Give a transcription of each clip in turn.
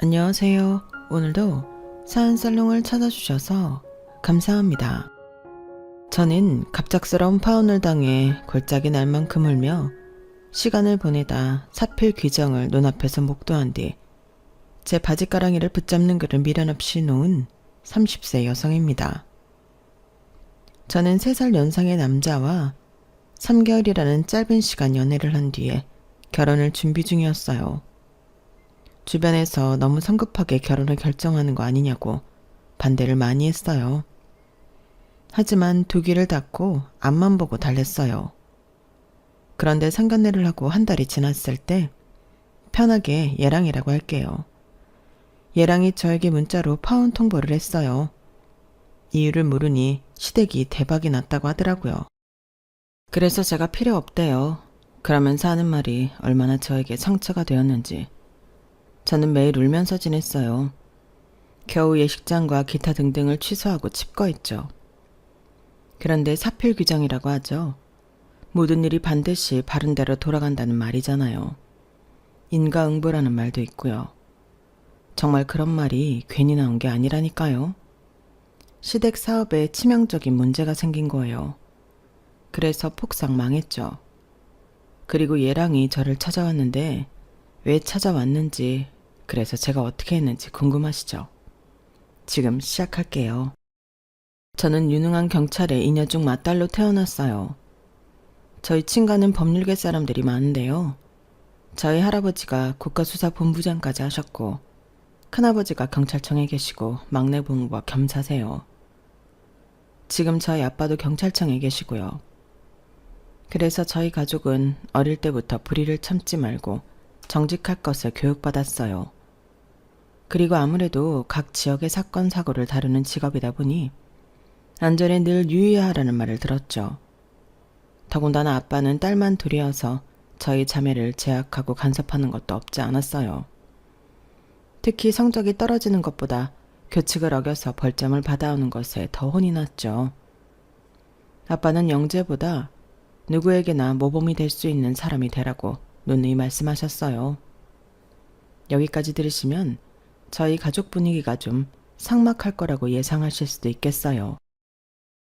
안녕하세요. 오늘도 사은살롱을 찾아주셔서 감사합니다. 저는 갑작스러운 파혼을 당해 골짜기 날 만큼 울며 시간을 보내다 사필 규정을 눈앞에서 목도한 뒤 제 바지가랑이를 붙잡는 그를 미련 없이 놓은 30세 여성입니다. 저는 3살 연상의 남자와 3개월이라는 짧은 시간 연애를 한 뒤에 결혼을 준비 중이었어요. 주변에서 너무 성급하게 결혼을 결정하는 거 아니냐고 반대를 많이 했어요. 하지만 두 귀를 닫고 앞만 보고 달랬어요. 그런데 상견례를 하고 한 달이 지났을 때 편하게 예랑이라고 할게요. 예랑이 저에게 문자로 파혼 통보를 했어요. 이유를 물으니 시댁이 대박이 났다고 하더라고요. 그래서 제가 필요 없대요. 그러면서 하는 말이 얼마나 저에게 상처가 되었는지. 저는 매일 울면서 지냈어요. 겨우 예식장과 기타 등등을 취소하고 칩거했죠. 그런데 사필 규정이라고 하죠. 모든 일이 반드시 바른 대로 돌아간다는 말이잖아요. 인과응보라는 말도 있고요. 정말 그런 말이 괜히 나온 게 아니라니까요. 시댁 사업에 치명적인 문제가 생긴 거예요. 그래서 폭삭 망했죠. 그리고 예랑이 저를 찾아왔는데 왜 찾아왔는지, 그래서 제가 어떻게 했는지 궁금하시죠? 지금 시작할게요. 저는 유능한 경찰의 이녀 중 맏딸로 태어났어요. 저희 친가는 법률계 사람들이 많은데요. 저희 할아버지가 국가수사본부장까지 하셨고 큰아버지가 경찰청에 계시고 막내 부모가 겸사세요. 지금 저희 아빠도 경찰청에 계시고요. 그래서 저희 가족은 어릴 때부터 불의를 참지 말고 정직할 것을 교육받았어요. 그리고 아무래도 각 지역의 사건 사고를 다루는 직업이다 보니 안전에 늘 유의하라는 말을 들었죠. 더군다나 아빠는 딸만 둘이어서 저희 자매를 제약하고 간섭하는 것도 없지 않았어요. 특히 성적이 떨어지는 것보다 규칙을 어겨서 벌점을 받아오는 것에 더 혼이 났죠. 아빠는 영재보다 누구에게나 모범이 될 수 있는 사람이 되라고 누누이 말씀하셨어요. 여기까지 들으시면 저희 가족 분위기가 좀 삭막할 거라고 예상하실 수도 있겠어요.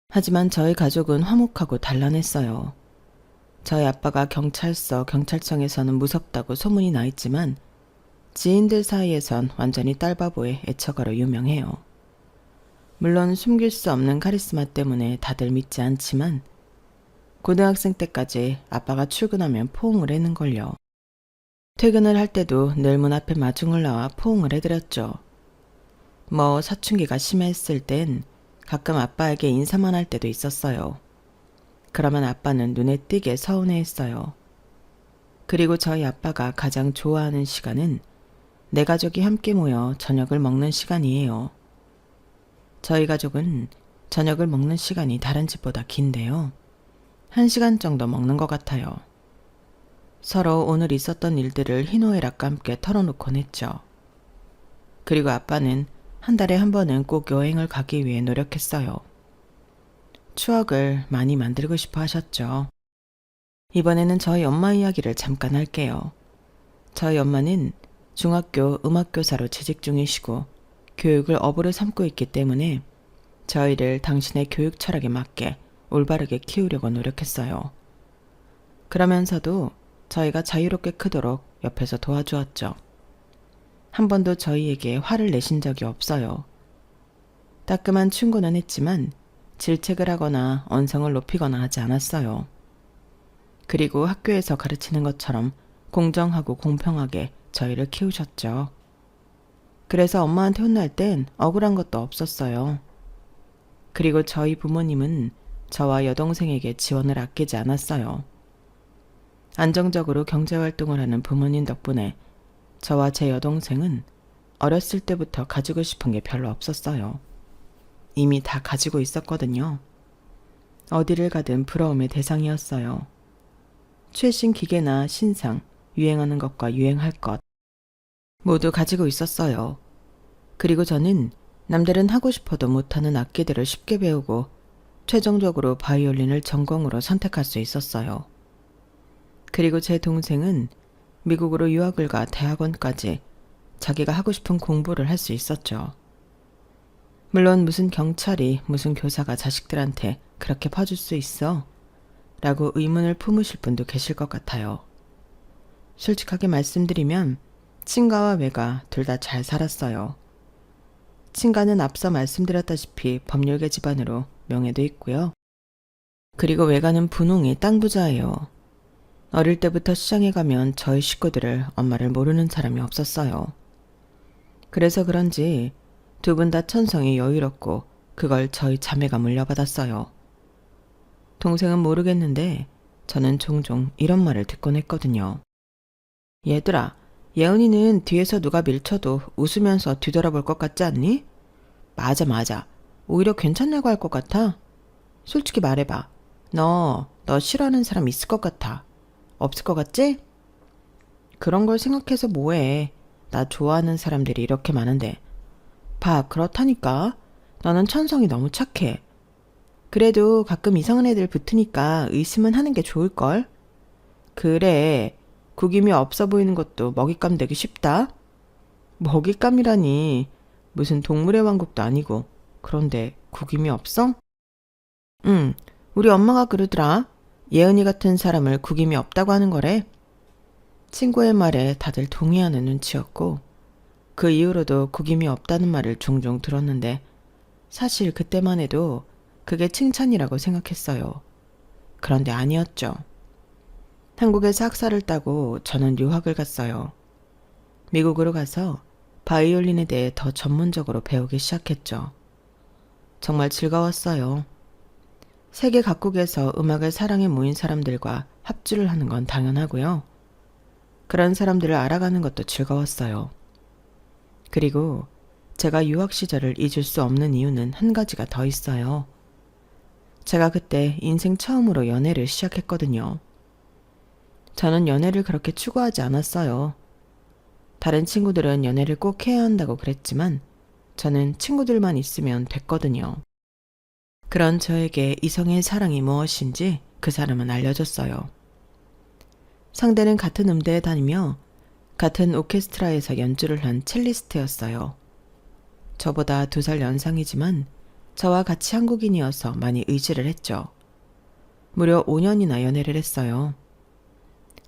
하지만 저희 가족은 화목하고 단란했어요. 저희 아빠가 경찰청에서는 무섭다고 소문이 나 있지만 지인들 사이에선 완전히 딸바보의 애처가로 유명해요. 물론 숨길 수 없는 카리스마 때문에 다들 믿지 않지만 고등학생 때까지 아빠가 출근하면 포옹을 했는걸요. 퇴근을 할 때도 늘 문 앞에 마중을 나와 포옹을 해드렸죠. 사춘기가 심했을 땐 가끔 아빠에게 인사만 할 때도 있었어요. 그러면 아빠는 눈에 띄게 서운해했어요. 그리고 저희 아빠가 가장 좋아하는 시간은 내 가족이 함께 모여 저녁을 먹는 시간이에요. 저희 가족은 저녁을 먹는 시간이 다른 집보다 긴데요. 1시간 정도 먹는 것 같아요. 서로 오늘 있었던 일들을 희노애락과 함께 털어놓곤 했죠. 그리고 아빠는 한 달에 한 번은 꼭 여행을 가기 위해 노력했어요. 추억을 많이 만들고 싶어 하셨죠. 이번에는 저희 엄마 이야기를 잠깐 할게요. 저희 엄마는 중학교 음악교사로 재직 중이시고 교육을 업으로 삼고 있기 때문에 저희를 당신의 교육 철학에 맞게 올바르게 키우려고 노력했어요. 그러면서도 저희가 자유롭게 크도록 옆에서 도와주었죠. 한 번도 저희에게 화를 내신 적이 없어요. 따끔한 충고는 했지만 질책을 하거나 언성을 높이거나 하지 않았어요. 그리고 학교에서 가르치는 것처럼 공정하고 공평하게 저희를 키우셨죠. 그래서 엄마한테 혼날 땐 억울한 것도 없었어요. 그리고 저희 부모님은 저와 여동생에게 지원을 아끼지 않았어요. 안정적으로 경제활동을 하는 부모님 덕분에 저와 제 여동생은 어렸을 때부터 가지고 싶은 게 별로 없었어요. 이미 다 가지고 있었거든요. 어디를 가든 부러움의 대상이었어요. 최신 기계나 신상, 유행하는 것과 유행할 것 모두 가지고 있었어요. 그리고 저는 남들은 하고 싶어도 못하는 악기들을 쉽게 배우고 최종적으로 바이올린을 전공으로 선택할 수 있었어요. 그리고 제 동생은 미국으로 유학을 가 대학원까지 자기가 하고 싶은 공부를 할 수 있었죠. 물론 무슨 경찰이 무슨 교사가 자식들한테 그렇게 봐줄 수 있어? 라고 의문을 품으실 분도 계실 것 같아요. 솔직하게 말씀드리면 친가와 외가 둘 다 잘 살았어요. 친가는 앞서 말씀드렸다시피 법률계 집안으로 명예도 있고요. 그리고 외가는 분홍이 땅 부자예요. 어릴 때부터 시장에 가면 저희 식구들을 엄마를 모르는 사람이 없었어요. 그래서 그런지 두 분 다 천성이 여유롭고 그걸 저희 자매가 물려받았어요. 동생은 모르겠는데 저는 종종 이런 말을 듣곤 했거든요. 얘들아, 예은이는 뒤에서 누가 밀쳐도 웃으면서 뒤돌아볼 것 같지 않니? 맞아, 맞아. 오히려 괜찮냐고 할 것 같아. 솔직히 말해봐. 너 싫어하는 사람 있을 것 같아. 없을 것 같지? 그런 걸 생각해서 뭐해. 나 좋아하는 사람들이 이렇게 많은데. 봐, 그렇다니까. 너는 천성이 너무 착해. 그래도 가끔 이상한 애들 붙으니까 의심은 하는 게 좋을걸? 그래. 구김이 없어 보이는 것도 먹잇감 되기 쉽다. 먹잇감이라니. 무슨 동물의 왕국도 아니고. 그런데 구김이 없어? 응, 우리 엄마가 그러더라. 예은이 같은 사람을 구김이 없다고 하는 거래. 친구의 말에 다들 동의하는 눈치였고 그 이후로도 구김이 없다는 말을 종종 들었는데 사실 그때만 해도 그게 칭찬이라고 생각했어요. 그런데 아니었죠. 한국에서 학사를 따고 저는 유학을 갔어요. 미국으로 가서 바이올린에 대해 더 전문적으로 배우기 시작했죠. 정말 즐거웠어요. 세계 각국에서 음악을 사랑해 모인 사람들과 합주를 하는 건 당연하고요. 그런 사람들을 알아가는 것도 즐거웠어요. 그리고 제가 유학 시절을 잊을 수 없는 이유는 한 가지가 더 있어요. 제가 그때 인생 처음으로 연애를 시작했거든요. 저는 연애를 그렇게 추구하지 않았어요. 다른 친구들은 연애를 꼭 해야 한다고 그랬지만 저는 친구들만 있으면 됐거든요. 그런 저에게 이성의 사랑이 무엇인지 그 사람은 알려줬어요. 상대는 같은 음대에 다니며 같은 오케스트라에서 연주를 한 첼리스트였어요. 저보다 2살 연상이지만 저와 같이 한국인이어서 많이 의지를 했죠. 무려 5년이나 연애를 했어요.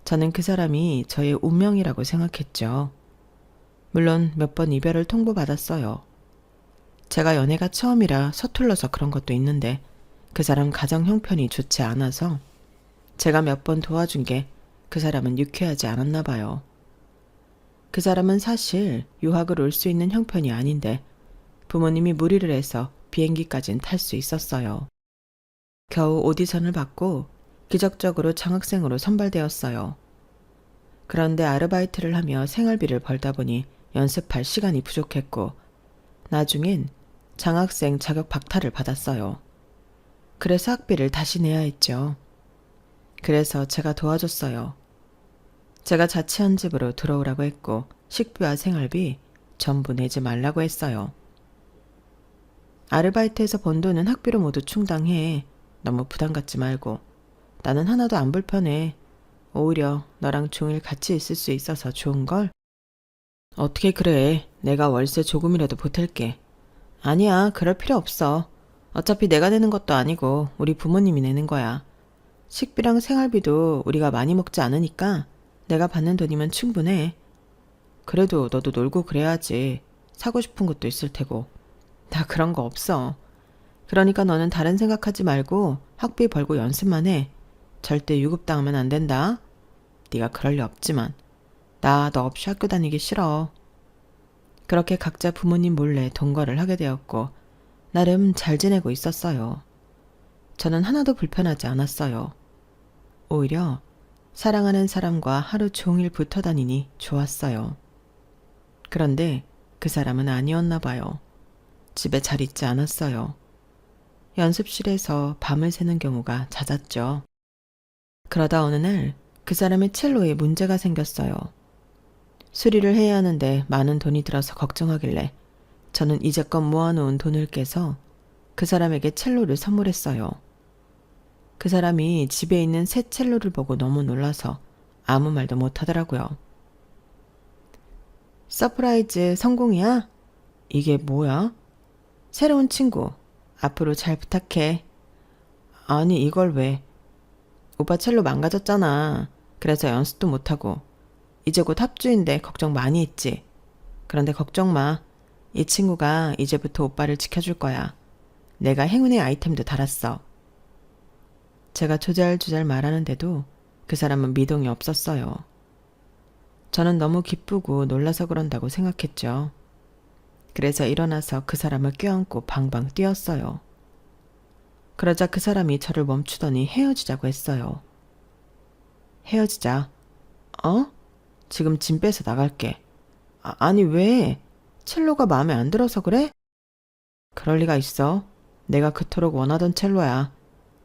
저는 그 사람이 저의 운명이라고 생각했죠. 물론 몇 번 이별을 통보받았어요. 제가 연애가 처음이라 서툴러서 그런 것도 있는데 그 사람 가정 형편이 좋지 않아서 제가 몇 번 도와준 게 그 사람은 유쾌하지 않았나 봐요. 그 사람은 사실 유학을 올 수 있는 형편이 아닌데 부모님이 무리를 해서 비행기까진 탈 수 있었어요. 겨우 오디션을 받고 기적적으로 장학생으로 선발되었어요. 그런데 아르바이트를 하며 생활비를 벌다 보니 연습할 시간이 부족했고 나중엔 장학생 자격 박탈을 받았어요. 그래서 학비를 다시 내야 했죠. 그래서 제가 도와줬어요. 제가 자취한 집으로 들어오라고 했고 식비와 생활비 전부 내지 말라고 했어요. 아르바이트에서 번 돈은 학비로 모두 충당해. 너무 부담 갖지 말고. 나는 하나도 안 불편해. 오히려 너랑 종일 같이 있을 수 있어서 좋은걸? 어떻게 그래. 내가 월세 조금이라도 보탤게. 아니야, 그럴 필요 없어. 어차피 내가 내는 것도 아니고 우리 부모님이 내는 거야. 식비랑 생활비도 우리가 많이 먹지 않으니까 내가 받는 돈이면 충분해. 그래도 너도 놀고 그래야지. 사고 싶은 것도 있을 테고. 나 그런 거 없어. 그러니까 너는 다른 생각하지 말고 학비 벌고 연습만 해. 절대 유급당하면 안 된다. 네가 그럴 리 없지만 나 너 없이 학교 다니기 싫어. 그렇게 각자 부모님 몰래 동거를 하게 되었고 나름 잘 지내고 있었어요. 저는 하나도 불편하지 않았어요. 오히려 사랑하는 사람과 하루 종일 붙어 다니니 좋았어요. 그런데 그 사람은 아니었나 봐요. 집에 잘 있지 않았어요. 연습실에서 밤을 새는 경우가 잦았죠. 그러다 어느 날 그 사람의 첼로에 문제가 생겼어요. 수리를 해야 하는데 많은 돈이 들어서 걱정하길래 저는 이제껏 모아놓은 돈을 깨서 그 사람에게 첼로를 선물했어요. 그 사람이 집에 있는 새 첼로를 보고 너무 놀라서 아무 말도 못하더라고요. 서프라이즈 성공이야? 이게 뭐야? 새로운 친구. 앞으로 잘 부탁해. 아니, 이걸 왜? 오빠 첼로 망가졌잖아. 그래서 연습도 못하고. 이제 곧 합주인데 걱정 많이 했지. 그런데 걱정 마. 이 친구가 이제부터 오빠를 지켜줄 거야. 내가 행운의 아이템도 달았어. 제가 조잘조잘 말하는데도 그 사람은 미동이 없었어요. 저는 너무 기쁘고 놀라서 그런다고 생각했죠. 그래서 일어나서 그 사람을 껴안고 방방 뛰었어요. 그러자 그 사람이 저를 멈추더니 헤어지자고 했어요. 헤어지자. 어? 지금 짐 빼서 나갈게. 아니 왜? 첼로가 마음에 안 들어서 그래? 그럴 리가 있어. 내가 그토록 원하던 첼로야.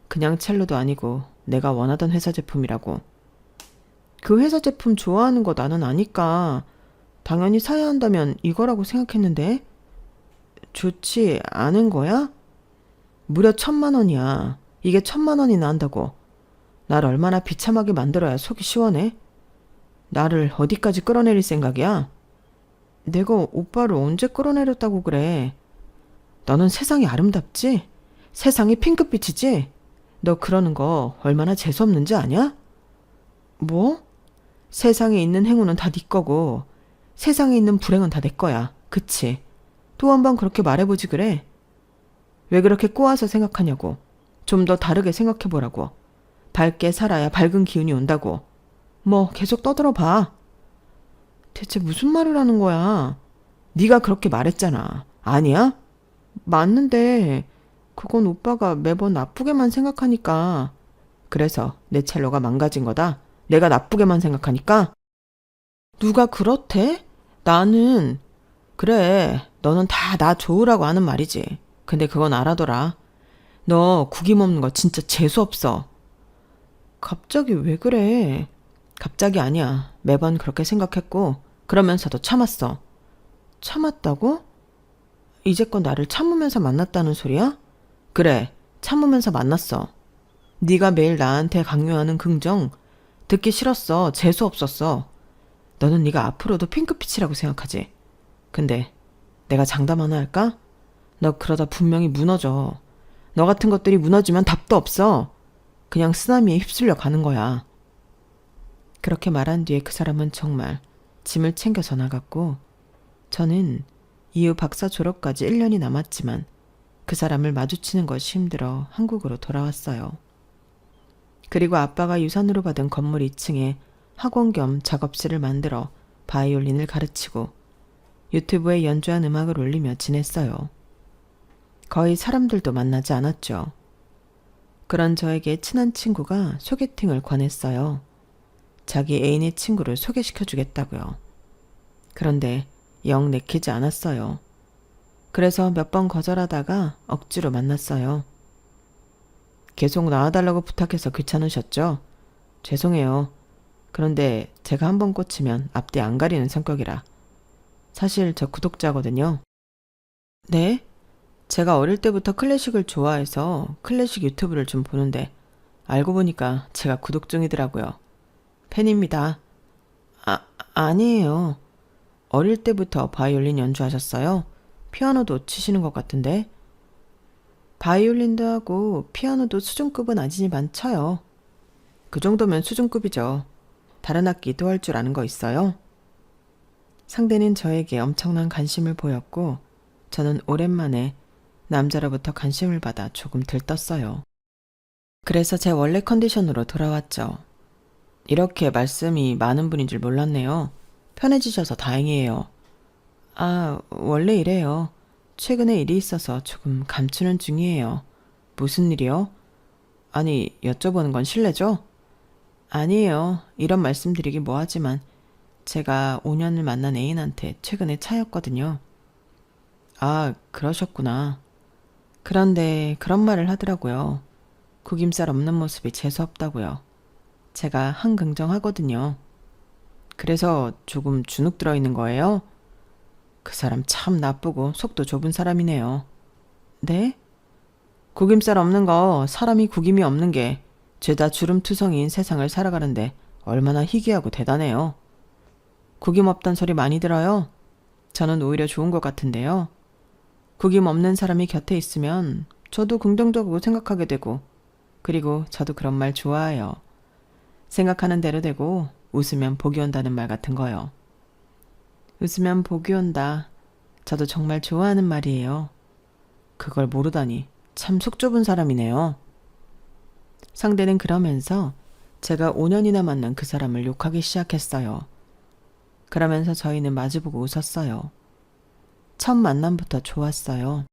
그냥 첼로도 아니고 내가 원하던 회사 제품이라고. 그 회사 제품 좋아하는 거 나는 아니까 당연히 사야 한다면 이거라고 생각했는데. 좋지 않은 거야? 무려 1,000만 원이야. 이게 1,000만 원이나 한다고. 날 얼마나 비참하게 만들어야 속이 시원해? 나를 어디까지 끌어내릴 생각이야? 내가 오빠를 언제 끌어내렸다고 그래? 너는 세상이 아름답지? 세상이 핑크빛이지? 너 그러는 거 얼마나 재수없는지 아냐? 뭐? 세상에 있는 행운은 다 네 거고 세상에 있는 불행은 다 내 거야. 그치? 또 한 번 그렇게 말해보지 그래? 왜 그렇게 꼬아서 생각하냐고. 좀 더 다르게 생각해보라고. 밝게 살아야 밝은 기운이 온다고. 뭐 계속 떠들어봐. 대체 무슨 말을 하는 거야? 네가 그렇게 말했잖아. 아니야? 맞는데 그건 오빠가 매번 나쁘게만 생각하니까. 그래서 내 첼로가 망가진 거다. 내가 나쁘게만 생각하니까. 누가 그렇대? 나는. 그래, 너는 다 나 좋으라고 하는 말이지. 근데 그건 알아둬라. 너 구김없는 거 진짜 재수없어. 갑자기 왜 그래? 갑자기 아니야. 매번 그렇게 생각했고 그러면서도 참았어. 참았다고? 이제껏 나를 참으면서 만났다는 소리야? 그래, 참으면서 만났어. 네가 매일 나한테 강요하는 긍정 듣기 싫었어. 재수없었어. 너는 네가 앞으로도 핑크빛이라고 생각하지. 근데 내가 장담 하나 할까? 너 그러다 분명히 무너져. 너 같은 것들이 무너지면 답도 없어. 그냥 쓰나미에 휩쓸려 가는 거야. 그렇게 말한 뒤에 그 사람은 정말 짐을 챙겨서 나갔고 저는 이후 박사 졸업까지 1년이 남았지만 그 사람을 마주치는 것이 힘들어 한국으로 돌아왔어요. 그리고 아빠가 유산으로 받은 건물 2층에 학원 겸 작업실을 만들어 바이올린을 가르치고 유튜브에 연주한 음악을 올리며 지냈어요. 거의 사람들도 만나지 않았죠. 그런 저에게 친한 친구가 소개팅을 권했어요. 자기 애인의 친구를 소개시켜주겠다고요. 그런데 영 내키지 않았어요. 그래서 몇 번 거절하다가 억지로 만났어요. 계속 나와달라고 부탁해서 귀찮으셨죠? 죄송해요. 그런데 제가 한번 꽂히면 앞뒤 안 가리는 성격이라. 사실 저 구독자거든요. 네? 제가 어릴 때부터 클래식을 좋아해서 클래식 유튜브를 좀 보는데 알고 보니까 제가 구독 중이더라고요. 팬입니다. 아니에요. 어릴 때부터 바이올린 연주하셨어요? 피아노도 치시는 것 같은데? 바이올린도 하고 피아노도 수준급은 아니지만 쳐요. 그 정도면 수준급이죠. 다른 악기도 할 줄 아는 거 있어요? 상대는 저에게 엄청난 관심을 보였고 저는 오랜만에 남자로부터 관심을 받아 조금 들떴어요. 그래서 제 원래 컨디션으로 돌아왔죠. 이렇게 말씀이 많은 분인 줄 몰랐네요. 편해지셔서 다행이에요. 원래 이래요. 최근에 일이 있어서 조금 감추는 중이에요. 무슨 일이요? 아니, 여쭤보는 건 실례죠? 아니에요. 이런 말씀드리기 뭐하지만 제가 5년을 만난 애인한테 최근에 차였거든요. 그러셨구나. 그런데 그런 말을 하더라고요. 구김살 없는 모습이 재수없다고요. 제가 한긍정하거든요. 그래서 조금 주눅 들어있는 거예요? 그 사람 참 나쁘고 속도 좁은 사람이네요. 네? 구김살 없는 거, 사람이 구김이 없는 게 죄다 주름투성이인 세상을 살아가는데 얼마나 희귀하고 대단해요. 구김 없단 소리 많이 들어요. 저는 오히려 좋은 것 같은데요. 구김 없는 사람이 곁에 있으면 저도 긍정적으로 생각하게 되고, 그리고 저도 그런 말 좋아해요. 생각하는 대로 되고 웃으면 복이 온다는 말 같은 거요. 웃으면 복이 온다. 저도 정말 좋아하는 말이에요. 그걸 모르다니 참 속 좁은 사람이네요. 상대는 그러면서 제가 5년이나 만난 그 사람을 욕하기 시작했어요. 그러면서 저희는 마주보고 웃었어요. 첫 만남부터 좋았어요.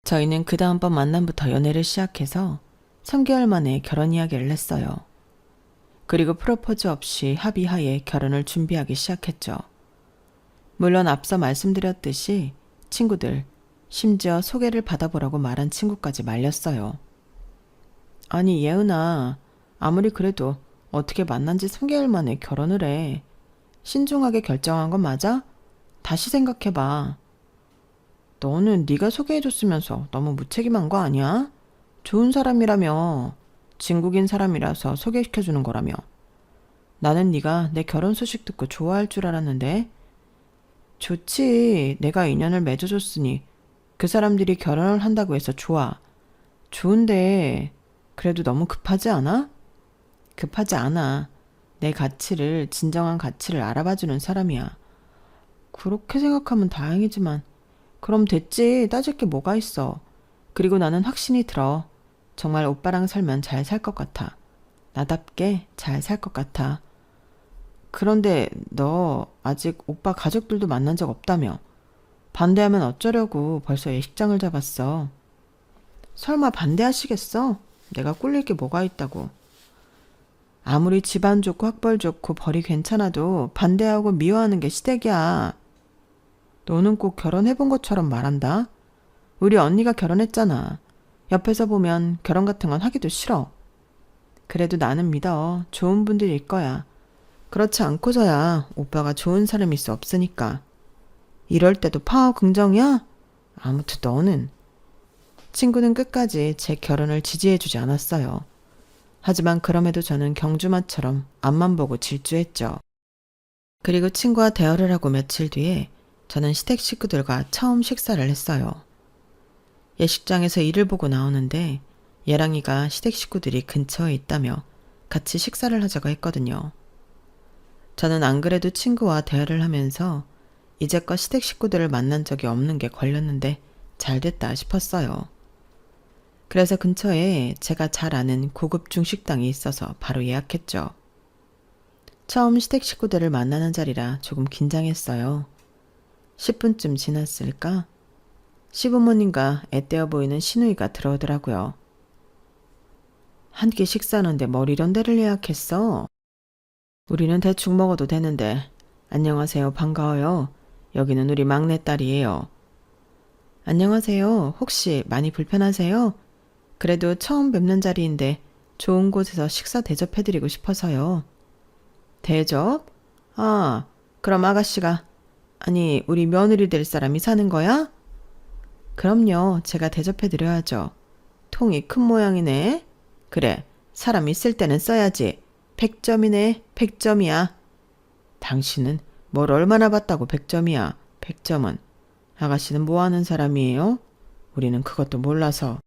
저희는 그 다음번 만남부터 연애를 시작해서 3개월 만에 결혼 이야기를 했어요. 그리고 프로포즈 없이 합의하에 결혼을 준비하기 시작했죠. 물론 앞서 말씀드렸듯이 친구들, 심지어 소개를 받아보라고 말한 친구까지 말렸어요. 아니 예은아, 아무리 그래도 어떻게 만난 지 3개월 만에 결혼을 해. 신중하게 결정한 건 맞아? 다시 생각해봐. 너는 네가 소개해줬으면서 너무 무책임한 거 아니야? 좋은 사람이라며. 진국인 사람이라서 소개시켜주는 거라며. 나는 네가 내 결혼 소식 듣고 좋아할 줄 알았는데. 좋지. 내가 인연을 맺어줬으니 그 사람들이 결혼을 한다고 해서 좋아. 좋은데 그래도 너무 급하지 않아? 급하지 않아. 내 가치를, 진정한 가치를 알아봐주는 사람이야. 그렇게 생각하면 다행이지만 그럼 됐지. 따질 게 뭐가 있어. 그리고 나는 확신이 들어. 정말 오빠랑 살면 잘 살 것 같아. 나답게 잘 살 것 같아. 그런데 너 아직 오빠 가족들도 만난 적 없다며. 반대하면 어쩌려고 벌써 예식장을 잡았어. 설마 반대하시겠어? 내가 꿀릴 게 뭐가 있다고. 아무리 집안 좋고 학벌 좋고 벌이 괜찮아도 반대하고 미워하는 게 시댁이야. 너는 꼭 결혼해본 것처럼 말한다. 우리 언니가 결혼했잖아. 옆에서 보면 결혼 같은 건 하기도 싫어. 그래도 나는 믿어. 좋은 분들일 거야. 그렇지 않고서야 오빠가 좋은 사람일 수 없으니까. 이럴 때도 파워 긍정이야? 아무튼 너는. 친구는 끝까지 제 결혼을 지지해주지 않았어요. 하지만 그럼에도 저는 경주마처럼 앞만 보고 질주했죠. 그리고 친구와 대화를 하고 며칠 뒤에 저는 시댁 식구들과 처음 식사를 했어요. 예식장에서 일을 보고 나오는데 예랑이가 시댁 식구들이 근처에 있다며 같이 식사를 하자고 했거든요. 저는 안 그래도 친구와 대화를 하면서 이제껏 시댁 식구들을 만난 적이 없는 게 걸렸는데 잘 됐다 싶었어요. 그래서 근처에 제가 잘 아는 고급 중식당이 있어서 바로 예약했죠. 처음 시댁 식구들을 만나는 자리라 조금 긴장했어요. 10분쯤 지났을까? 시부모님과 애떼어 보이는 시누이가 들어오더라고요. 한 끼 식사하는데 뭘 이런 데를 예약했어? 우리는 대충 먹어도 되는데. 안녕하세요. 반가워요. 여기는 우리 막내딸이에요. 안녕하세요. 혹시 많이 불편하세요? 그래도 처음 뵙는 자리인데 좋은 곳에서 식사 대접해드리고 싶어서요. 대접? 아, 그럼 아가씨가, 아니 우리 며느리 될 사람이 사는 거야? 그럼요. 제가 대접해드려야죠. 통이 큰 모양이네. 그래, 사람 있을 때는 써야지. 100점이네. 100점이야. 당신은 뭘 얼마나 봤다고 100점이야. 100점은. 아가씨는 뭐 하는 사람이에요? 우리는 그것도 몰라서.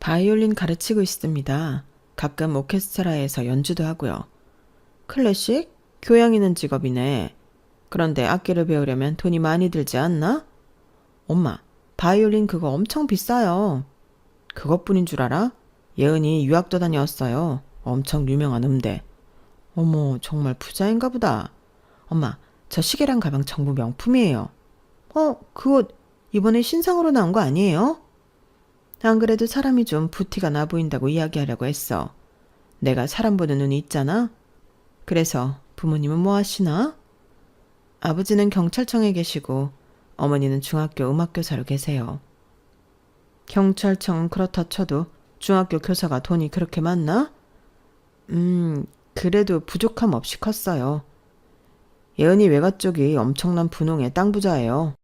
바이올린 가르치고 있습니다. 가끔 오케스트라에서 연주도 하고요. 클래식? 교양 있는 직업이네. 그런데 악기를 배우려면 돈이 많이 들지 않나? 엄마, 바이올린 그거 엄청 비싸요. 그것뿐인 줄 알아? 예은이 유학도 다녀왔어요. 엄청 유명한 음대. 어머, 정말 부자인가 보다. 엄마, 저 시계랑 가방 전부 명품이에요. 그 옷 이번에 신상으로 나온 거 아니에요? 안 그래도 사람이 좀 부티가 나 보인다고 이야기하려고 했어. 내가 사람 보는 눈이 있잖아. 그래서 부모님은 뭐 하시나? 아버지는 경찰청에 계시고 어머니는 중학교 음악교사로 계세요. 경찰청은 그렇다 쳐도 중학교 교사가 돈이 그렇게 많나? 그래도 부족함 없이 컸어요. 예은이 외가 쪽이 엄청난 분홍의 땅 부자예요.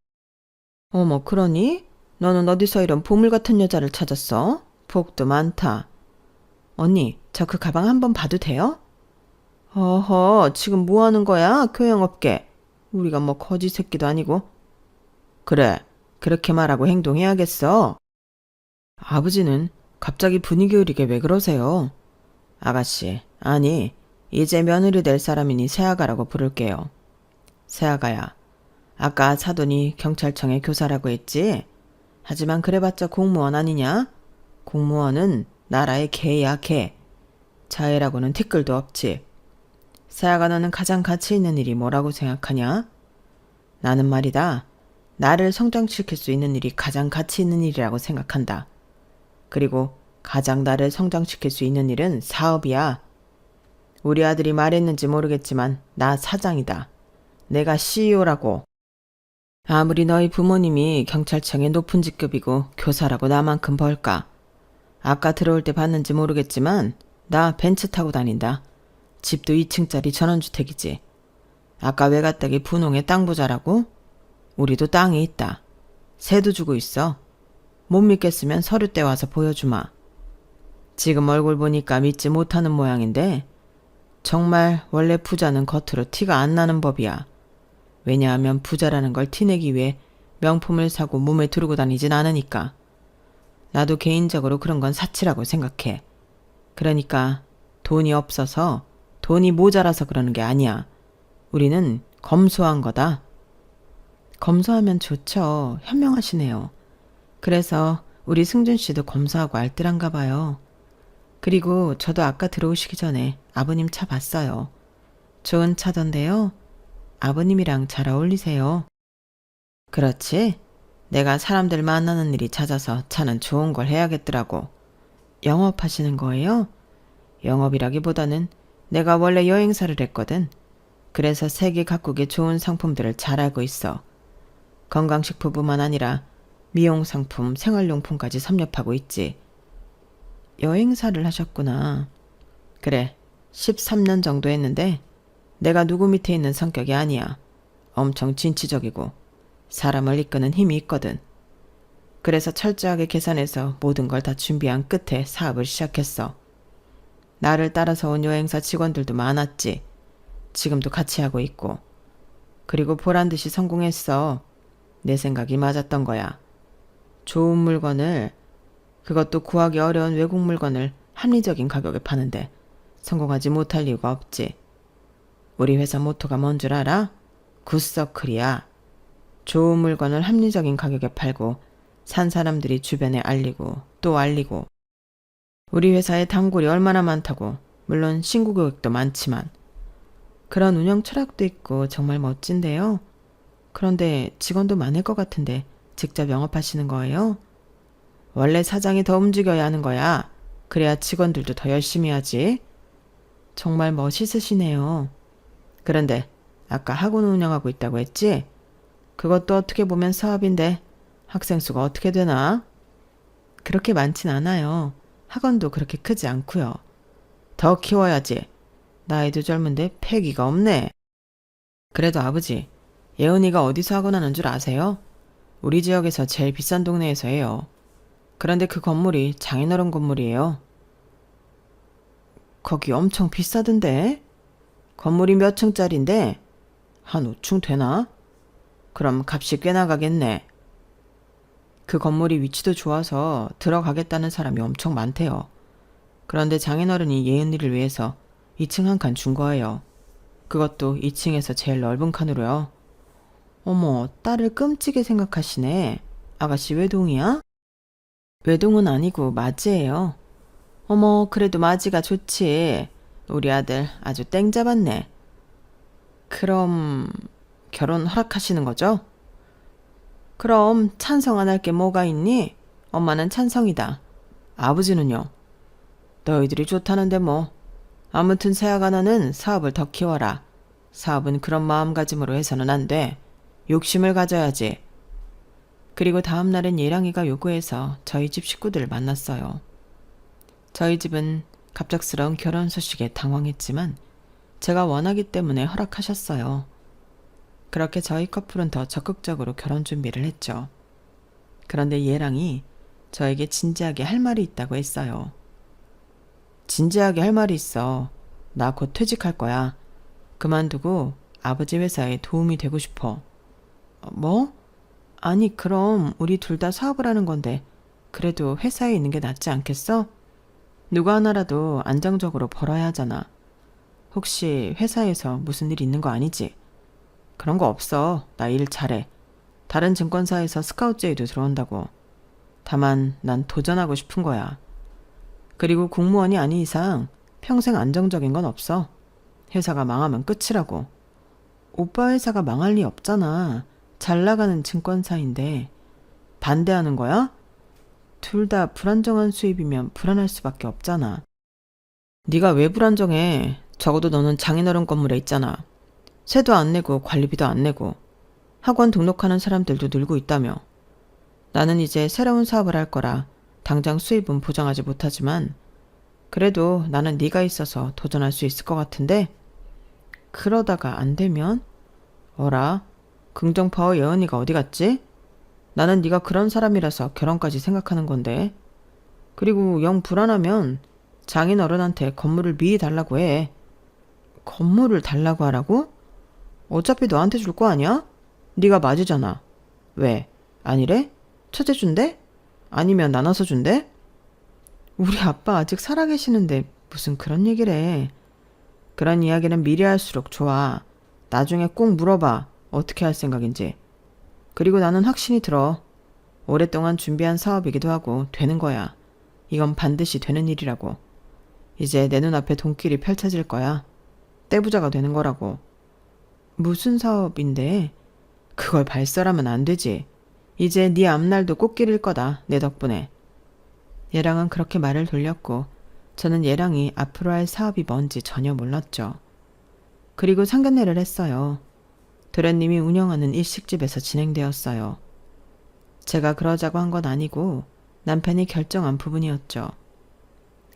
어머, 그러니? 너는 어디서 이런 보물 같은 여자를 찾았어? 복도 많다. 언니, 저 그 가방 한번 봐도 돼요? 어허, 지금 뭐 하는 거야? 교양없게. 우리가 뭐 거지 새끼도 아니고. 그래, 그렇게 말하고 행동해야겠어. 아버지는 갑자기 분위기 흐리게 왜 그러세요? 아가씨, 아니, 이제 며느리 될 사람이니 새아가라고 부를게요. 새아가야, 아까 사돈이 경찰청에 교사라고 했지? 하지만 그래봤자 공무원 아니냐? 공무원은 나라의 개야, 개. 자애라고는 티끌도 없지. 새아가 너는 가장 가치 있는 일이 뭐라고 생각하냐? 나는 말이다. 나를 성장시킬 수 있는 일이 가장 가치 있는 일이라고 생각한다. 그리고 가장 나를 성장시킬 수 있는 일은 사업이야. 우리 아들이 말했는지 모르겠지만 나 사장이다. 내가 CEO라고. 아무리 너희 부모님이 경찰청의 높은 직급이고 교사라고 나만큼 벌까. 아까 들어올 때 봤는지 모르겠지만 나 벤츠 타고 다닌다. 집도 2층짜리 전원주택이지. 아까 외갓댁이 분홍의 땅 부자라고? 우리도 땅이 있다. 세도 주고 있어. 못 믿겠으면 서류 떼 와서 보여주마. 지금 얼굴 보니까 믿지 못하는 모양인데 정말 원래 부자는 겉으로 티가 안 나는 법이야. 왜냐하면 부자라는 걸 티내기 위해 명품을 사고 몸에 두르고 다니진 않으니까. 나도 개인적으로 그런 건 사치라고 생각해. 그러니까 돈이 없어서 돈이 모자라서 그러는 게 아니야. 우리는 검소한 거다. 검소하면 좋죠. 현명하시네요. 그래서 우리 승준 씨도 검소하고 알뜰한가 봐요. 그리고 저도 아까 들어오시기 전에 아버님 차 봤어요. 좋은 차던데요. 아버님이랑 잘 어울리세요. 그렇지? 내가 사람들 만나는 일이 잦아서 차는 좋은 걸 해야겠더라고. 영업하시는 거예요? 영업이라기보다는 내가 원래 여행사를 했거든. 그래서 세계 각국의 좋은 상품들을 잘 알고 있어. 건강식품뿐만 아니라 미용상품, 생활용품까지 섭렵하고 있지. 여행사를 하셨구나. 그래, 13년 정도 했는데 내가 누구 밑에 있는 성격이 아니야. 엄청 진취적이고 사람을 이끄는 힘이 있거든. 그래서 철저하게 계산해서 모든 걸 다 준비한 끝에 사업을 시작했어. 나를 따라서 온 여행사 직원들도 많았지. 지금도 같이 하고 있고. 그리고 보란듯이 성공했어. 내 생각이 맞았던 거야. 좋은 물건을, 그것도 구하기 어려운 외국 물건을 합리적인 가격에 파는데 성공하지 못할 이유가 없지. 우리 회사 모토가 뭔 줄 알아? 굿서클이야. 좋은 물건을 합리적인 가격에 팔고 산 사람들이 주변에 알리고 또 알리고. 우리 회사에 단골이 얼마나 많다고. 물론 신고 고객도 많지만. 그런 운영 철학도 있고 정말 멋진데요. 그런데 직원도 많을 것 같은데 직접 영업하시는 거예요? 원래 사장이 더 움직여야 하는 거야. 그래야 직원들도 더 열심히 하지. 정말 멋있으시네요. 그런데 아까 학원 운영하고 있다고 했지? 그것도 어떻게 보면 사업인데 학생 수가 어떻게 되나? 그렇게 많진 않아요. 학원도 그렇게 크지 않고요. 더 키워야지. 나이도 젊은데 패기가 없네. 그래도 아버지, 예은이가 어디서 학원 하는 줄 아세요? 우리 지역에서 제일 비싼 동네에서 해요. 그런데 그 건물이 장인어른 건물이에요. 거기 엄청 비싸던데? 건물이 몇 층짜린데? 한 5층 되나? 그럼 값이 꽤 나가겠네. 그 건물이 위치도 좋아서 들어가겠다는 사람이 엄청 많대요. 그런데 장인어른이 예은이를 위해서 2층 한 칸 준 거예요. 그것도 2층에서 제일 넓은 칸으로요. 어머, 딸을 끔찍이 생각하시네. 아가씨 외동이야? 외동은 아니고 맞이예요. 어머, 그래도 맞이가 좋지. 우리 아들 아주 땡 잡았네. 그럼 결혼 허락하시는 거죠? 그럼 찬성 안 할 게 뭐가 있니? 엄마는 찬성이다. 아버지는요? 너희들이 좋다는데 뭐. 아무튼 새아가 너는 사업을 더 키워라. 사업은 그런 마음가짐으로 해서는 안 돼. 욕심을 가져야지. 그리고 다음 날은 예랑이가 요구해서 저희 집 식구들을 만났어요. 저희 집은 갑작스러운 결혼 소식에 당황했지만 제가 원하기 때문에 허락하셨어요. 그렇게 저희 커플은 더 적극적으로 결혼 준비를 했죠. 그런데 예랑이 저에게 진지하게 할 말이 있다고 했어요. 진지하게 할 말이 있어. 나 곧 퇴직할 거야. 그만두고 아버지 회사에 도움이 되고 싶어. 뭐? 아니, 그럼 우리 둘 다 사업을 하는 건데 그래도 회사에 있는 게 낫지 않겠어? 누가 하나라도 안정적으로 벌어야 하잖아. 혹시 회사에서 무슨 일 있는 거 아니지? 그런 거 없어. 나 일 잘해. 다른 증권사에서 스카우트 제의도 들어온다고. 다만 난 도전하고 싶은 거야. 그리고 공무원이 아닌 이상 평생 안정적인 건 없어. 회사가 망하면 끝이라고. 오빠 회사가 망할 리 없잖아. 잘 나가는 증권사인데. 반대하는 거야? 둘 다 불안정한 수입이면 불안할 수밖에 없잖아. 네가 왜 불안정해? 적어도 너는 장인어른 건물에 있잖아. 세도 안 내고 관리비도 안 내고 학원 등록하는 사람들도 늘고 있다며. 나는 이제 새로운 사업을 할 거라 당장 수입은 보장하지 못하지만 그래도 나는 네가 있어서 도전할 수 있을 것 같은데 그러다가 안 되면? 어라? 긍정파워 예언이가 어디 갔지? 나는 네가 그런 사람이라서 결혼까지 생각하는 건데. 그리고 영 불안하면 장인 어른한테 건물을 미리 달라고 해. 건물을 달라고 하라고? 어차피 너한테 줄 거 아니야? 네가 맞으잖아. 왜? 아니래? 처제 준대? 아니면 나눠서 준대? 우리 아빠 아직 살아계시는데 무슨 그런 얘기를 해. 그런 이야기는 미리 할수록 좋아. 나중에 꼭 물어봐. 어떻게 할 생각인지. 그리고 나는 확신이 들어. 오랫동안 준비한 사업이기도 하고 되는 거야. 이건 반드시 되는 일이라고. 이제 내 눈앞에 돈길이 펼쳐질 거야. 떼부자가 되는 거라고. 무슨 사업인데? 그걸 발설하면 안 되지. 이제 네 앞날도 꽃길일 거다. 내 덕분에. 얘랑은 그렇게 말을 돌렸고 저는 얘랑이 앞으로 할 사업이 뭔지 전혀 몰랐죠. 그리고 상견례를 했어요. 도련님이 운영하는 일식집에서 진행되었어요. 제가 그러자고 한 건 아니고 남편이 결정한 부분이었죠.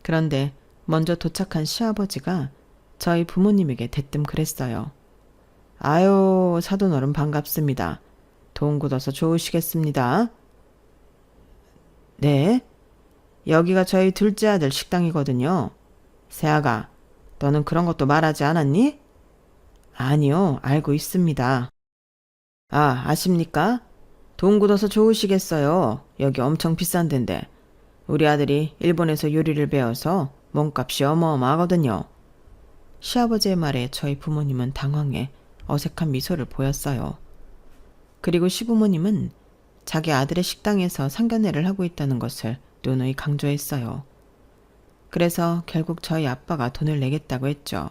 그런데 먼저 도착한 시아버지가 저희 부모님에게 대뜸 그랬어요. 아유, 사돈어른 반갑습니다. 돈 굳어서 좋으시겠습니다. 네, 여기가 저희 둘째 아들 식당이거든요. 새아가, 너는 그런 것도 말하지 않았니? 아니요, 알고 있습니다. 아, 아십니까? 돈 굳어서 좋으시겠어요. 여기 엄청 비싼 데인데. 우리 아들이 일본에서 요리를 배워서 몸값이 어마어마하거든요. 시아버지의 말에 저희 부모님은 당황해 어색한 미소를 보였어요. 그리고 시부모님은 자기 아들의 식당에서 상견례를 하고 있다는 것을 누누이 강조했어요. 그래서 결국 저희 아빠가 돈을 내겠다고 했죠.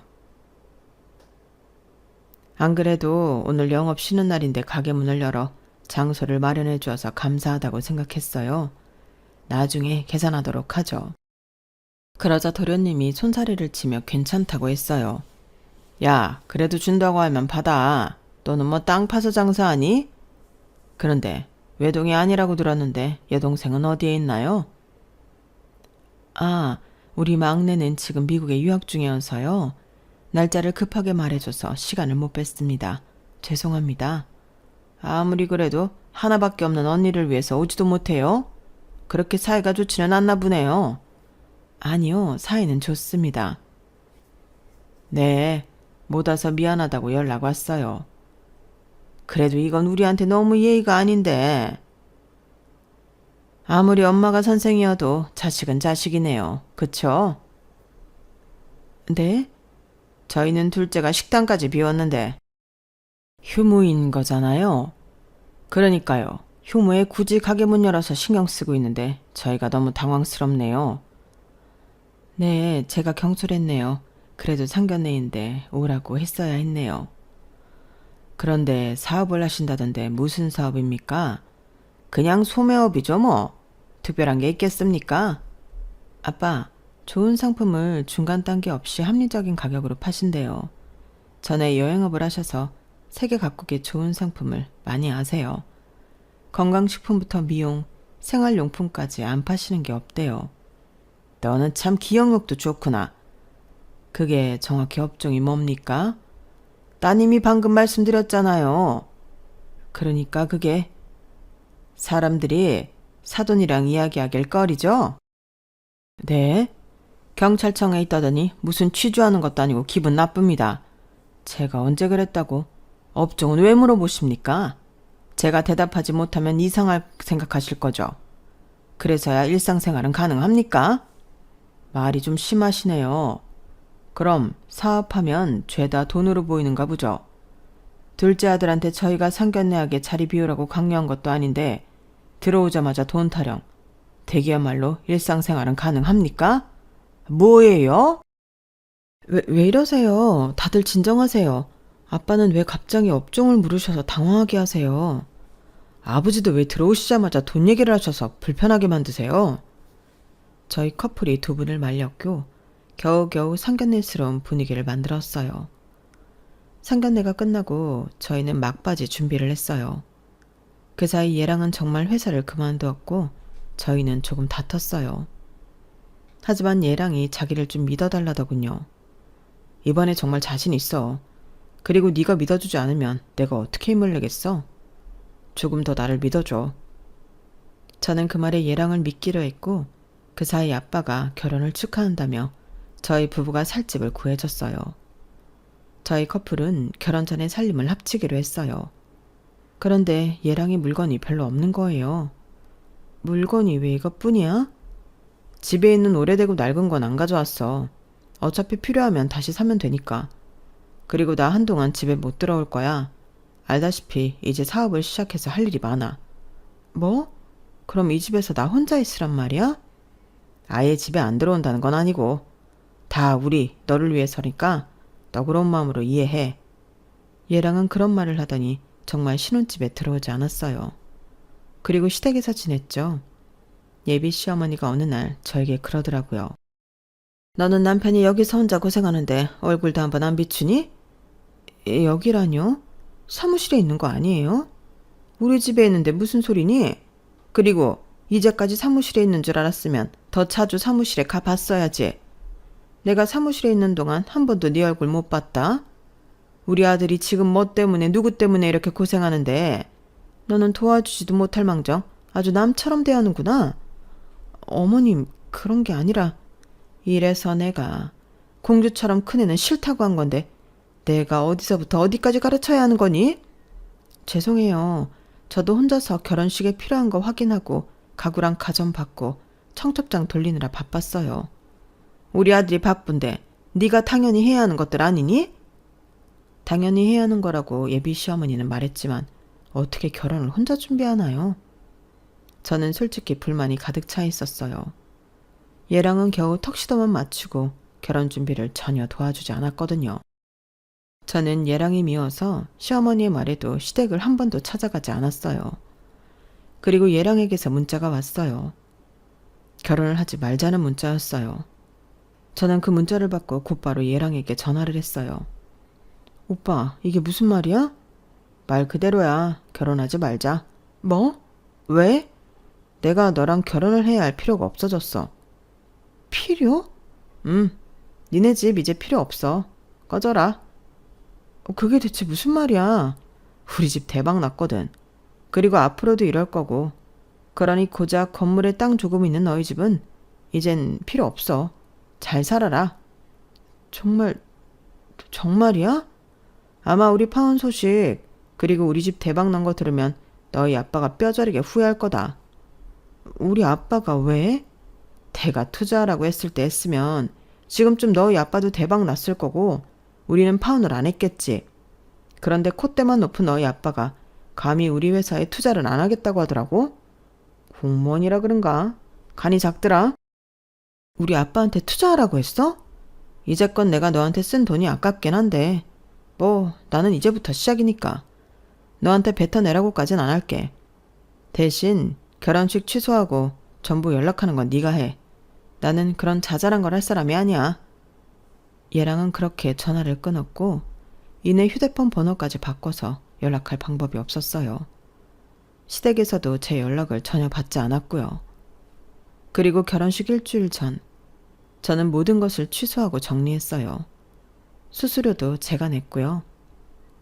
안 그래도 오늘 영업 쉬는 날인데 가게 문을 열어 장소를 마련해 주어서 감사하다고 생각했어요. 나중에 계산하도록 하죠. 그러자 도련님이 손사래를 치며 괜찮다고 했어요. 야, 그래도 준다고 하면 받아. 너는 뭐 땅 파서 장사하니? 그런데 외동이 아니라고 들었는데 여동생은 어디에 있나요? 아, 우리 막내는 지금 미국에 유학 중이어서요. 날짜를 급하게 말해줘서 시간을 못 뺐습니다. 죄송합니다. 아무리 그래도 하나밖에 없는 언니를 위해서 오지도 못해요? 그렇게 사이가 좋지는 않나 보네요. 아니요, 사이는 좋습니다. 네, 못 와서 미안하다고 연락 왔어요. 그래도 이건 우리한테 너무 예의가 아닌데. 아무리 엄마가 선생이어도 자식은 자식이네요. 그쵸? 네? 저희는 둘째가 식당까지 비웠는데 휴무인 거잖아요. 그러니까요. 휴무에 굳이 가게 문 열어서 신경 쓰고 있는데 저희가 너무 당황스럽네요. 네, 제가 경솔했네요. 그래도 상견례인데 오라고 했어야 했네요. 그런데 사업을 하신다던데 무슨 사업입니까? 그냥 소매업이죠 뭐. 특별한 게 있겠습니까? 아빠, 좋은 상품을 중간 단계 없이 합리적인 가격으로 파신대요. 전에 여행업을 하셔서 세계 각국의 좋은 상품을 많이 아세요. 건강식품부터 미용, 생활용품까지 안 파시는 게 없대요. 너는 참 기억력도 좋구나. 그게 정확히 업종이 뭡니까? 따님이 방금 말씀드렸잖아요. 그러니까 그게 사람들이 사돈이랑 이야기하길 꺼리죠? 네? 경찰청에 있다더니 무슨 취조하는 것도 아니고 기분 나쁩니다. 제가 언제 그랬다고? 업종은 왜 물어보십니까? 제가 대답하지 못하면 이상할 생각하실 거죠. 그래서야 일상생활은 가능합니까? 말이 좀 심하시네요. 그럼 사업하면 죄다 돈으로 보이는가 보죠. 둘째 아들한테 저희가 상견례하게 자리 비우라고 강요한 것도 아닌데 들어오자마자 돈 타령. 대기야말로 일상생활은 가능합니까? 뭐예요? 왜 이러세요? 다들 진정하세요. 아빠는 왜 갑자기 업종을 물으셔서 당황하게 하세요? 아버지도 왜 들어오시자마자 돈 얘기를 하셔서 불편하게 만드세요? 저희 커플이 두 분을 말렸고 겨우겨우 상견례스러운 분위기를 만들었어요. 상견례가 끝나고 저희는 막바지 준비를 했어요. 그 사이 얘랑은 정말 회사를 그만두었고 저희는 조금 다퉜어요. 하지만 얘랑이 자기를 좀 믿어달라더군요. 이번에 정말 자신 있어. 그리고 네가 믿어주지 않으면 내가 어떻게 힘을 내겠어? 조금 더 나를 믿어줘. 저는 그 말에 얘랑을 믿기로 했고 그 사이 아빠가 결혼을 축하한다며 저희 부부가 살 집을 구해줬어요. 저희 커플은 결혼 전에 살림을 합치기로 했어요. 그런데 얘랑이 물건이 별로 없는 거예요. 물건이 왜 이것뿐이야? 집에 있는 오래되고 낡은 건 안 가져왔어. 어차피 필요하면 다시 사면 되니까. 그리고 나 한동안 집에 못 들어올 거야. 알다시피 이제 사업을 시작해서 할 일이 많아. 뭐? 그럼 이 집에서 나 혼자 있으란 말이야? 아예 집에 안 들어온다는 건 아니고 다 우리 너를 위해서니까 너그러운 마음으로 이해해. 얘랑은 그런 말을 하더니 정말 신혼집에 들어오지 않았어요. 그리고 시댁에서 지냈죠. 예비 시어머니가 어느 날 저에게 그러더라고요. 너는 남편이 여기서 혼자 고생하는데 얼굴도 한번 안 비추니? 여기라뇨? 사무실에 있는 거 아니에요? 우리 집에 있는데 무슨 소리니? 그리고 이제까지 사무실에 있는 줄 알았으면 더 자주 사무실에 가봤어야지. 내가 사무실에 있는 동안 한 번도 네 얼굴 못 봤다. 우리 아들이 지금 뭐 때문에 누구 때문에 이렇게 고생하는데 너는 도와주지도 못할 망정 아주 남처럼 대하는구나. 어머님 그런 게 아니라 이래서 내가 공주처럼 큰애는 싫다고 한 건데 내가 어디서부터 어디까지 가르쳐야 하는 거니? 죄송해요. 저도 혼자서 결혼식에 필요한 거 확인하고 가구랑 가전 받고 청첩장 돌리느라 바빴어요. 우리 아들이 바쁜데 네가 당연히 해야 하는 것들 아니니? 당연히 해야 하는 거라고 예비 시어머니는 말했지만 어떻게 결혼을 혼자 준비하나요? 저는 솔직히 불만이 가득 차 있었어요. 얘랑은 겨우 턱시도만 맞추고 결혼 준비를 전혀 도와주지 않았거든요. 저는 얘랑이 미워서 시어머니의 말에도 시댁을 한 번도 찾아가지 않았어요. 그리고 얘랑에게서 문자가 왔어요. 결혼을 하지 말자는 문자였어요. 저는 그 문자를 받고 곧바로 얘랑에게 전화를 했어요. 오빠, 이게 무슨 말이야? 말 그대로야. 결혼하지 말자. 뭐? 왜? 내가 너랑 결혼을 해야 할 필요가 없어졌어. 필요? 니네 집 이제 필요 없어. 꺼져라. 그게 대체 무슨 말이야? 우리 집 대박 났거든. 그리고 앞으로도 이럴 거고. 그러니 고작 건물에 땅 조금 있는 너희 집은 이젠 필요 없어. 잘 살아라. 정말이야? 아마 우리 파혼 소식 그리고 우리 집 대박 난 거 들으면 너희 아빠가 뼈저리게 후회할 거다. 우리 아빠가 왜? 대가 투자하라고 했을 때 했으면 지금쯤 너희 아빠도 대박 났을 거고 우리는 파혼을 안 했겠지. 그런데 콧대만 높은 너희 아빠가 감히 우리 회사에 투자를 안 하겠다고 하더라고? 공무원이라 그런가? 간이 작더라. 우리 아빠한테 투자하라고 했어? 이제껏 내가 너한테 쓴 돈이 아깝긴 한데 뭐 나는 이제부터 시작이니까 너한테 뱉어내라고까진 안 할게. 대신 결혼식 취소하고 전부 연락하는 건 네가 해. 나는 그런 자잘한 걸 할 사람이 아니야. 얘랑은 그렇게 전화를 끊었고 이내 휴대폰 번호까지 바꿔서 연락할 방법이 없었어요. 시댁에서도 제 연락을 전혀 받지 않았고요. 그리고 결혼식 일주일 전 저는 모든 것을 취소하고 정리했어요. 수수료도 제가 냈고요.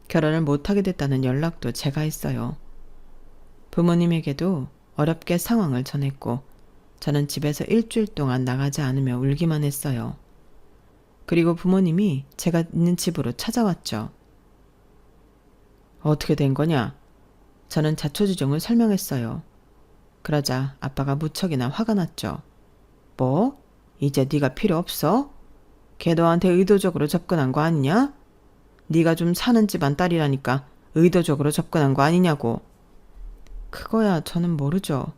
결혼을 못하게 됐다는 연락도 제가 했어요. 부모님에게도 어렵게 상황을 전했고 저는 집에서 일주일 동안 나가지 않으며 울기만 했어요. 그리고 부모님이 제가 있는 집으로 찾아왔죠. 어떻게 된 거냐? 저는 자초지종을 설명했어요. 그러자 아빠가 무척이나 화가 났죠. 뭐? 이제 네가 필요 없어? 걔 너한테 의도적으로 접근한 거 아니냐? 네가 좀 사는 집안 딸이라니까 의도적으로 접근한 거 아니냐고. 그거야 저는 모르죠.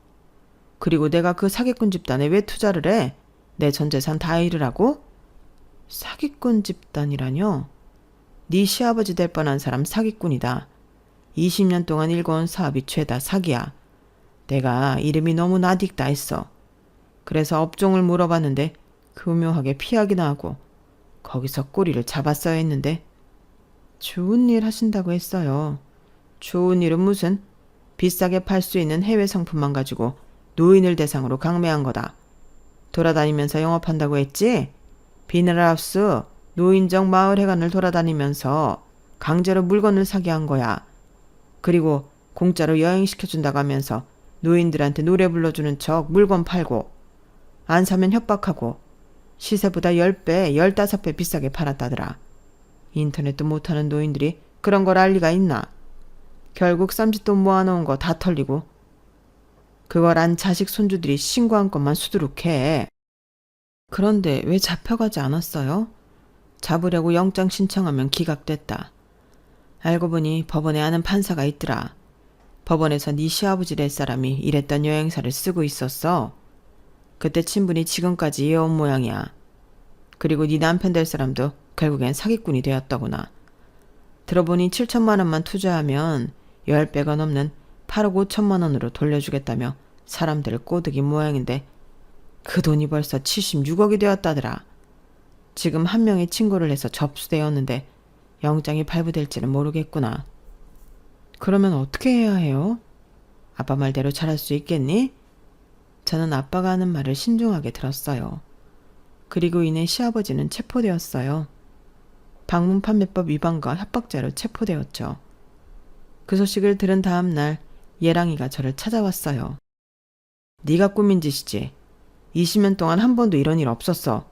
그리고 내가 그 사기꾼 집단에 왜 투자를 해? 내 전 재산 다 잃으라고? 사기꾼 집단이라뇨? 네 시아버지 될 뻔한 사람 사기꾼이다. 20년 동안 일궈온 사업이 죄다 사기야. 내가 이름이 너무 나딕다 했어. 그래서 업종을 물어봤는데 교묘하게 피하기나 하고 거기서 꼬리를 잡았어야 했는데. 좋은 일 하신다고 했어요. 좋은 일은 무슨? 비싸게 팔 수 있는 해외 상품만 가지고 노인을 대상으로 강매한 거다. 돌아다니면서 영업한다고 했지? 비닐하우스, 노인정 마을회관을 돌아다니면서 강제로 물건을 사게 한 거야. 그리고 공짜로 여행시켜준다고 하면서 노인들한테 노래 불러주는 척 물건 팔고, 안 사면 협박하고, 시세보다 10배, 15배 비싸게 팔았다더라. 인터넷도 못하는 노인들이 그런 걸 알 리가 있나? 결국 쌈짓돈 모아놓은 거 다 털리고, 그걸 안 자식 손주들이 신고한 것만 수두룩해. 그런데 왜 잡혀가지 않았어요? 잡으려고 영장 신청하면 기각됐다. 알고 보니 법원에 아는 판사가 있더라. 법원에서 네 시아버지 될 사람이 일했던 여행사를 쓰고 있었어. 그때 친분이 지금까지 이어온 모양이야. 그리고 네 남편 될 사람도 결국엔 사기꾼이 되었더구나. 들어보니 7천만 원만 투자하면 10배가 넘는 8억 5천만 원으로 돌려주겠다며 사람들을 꼬드긴 모양인데 그 돈이 벌써 76억이 되었다더라. 지금 한 명이 신고를 해서 접수되었는데 영장이 발부될지는 모르겠구나. 그러면 어떻게 해야 해요? 아빠 말대로 잘할 수 있겠니? 저는 아빠가 하는 말을 신중하게 들었어요. 그리고 이내 시아버지는 체포되었어요. 방문판매법 위반과 협박죄로 체포되었죠. 그 소식을 들은 다음 날 예랑이가 저를 찾아왔어요. 네가 꾸민 짓이지. 20년 동안 한 번도 이런 일 없었어.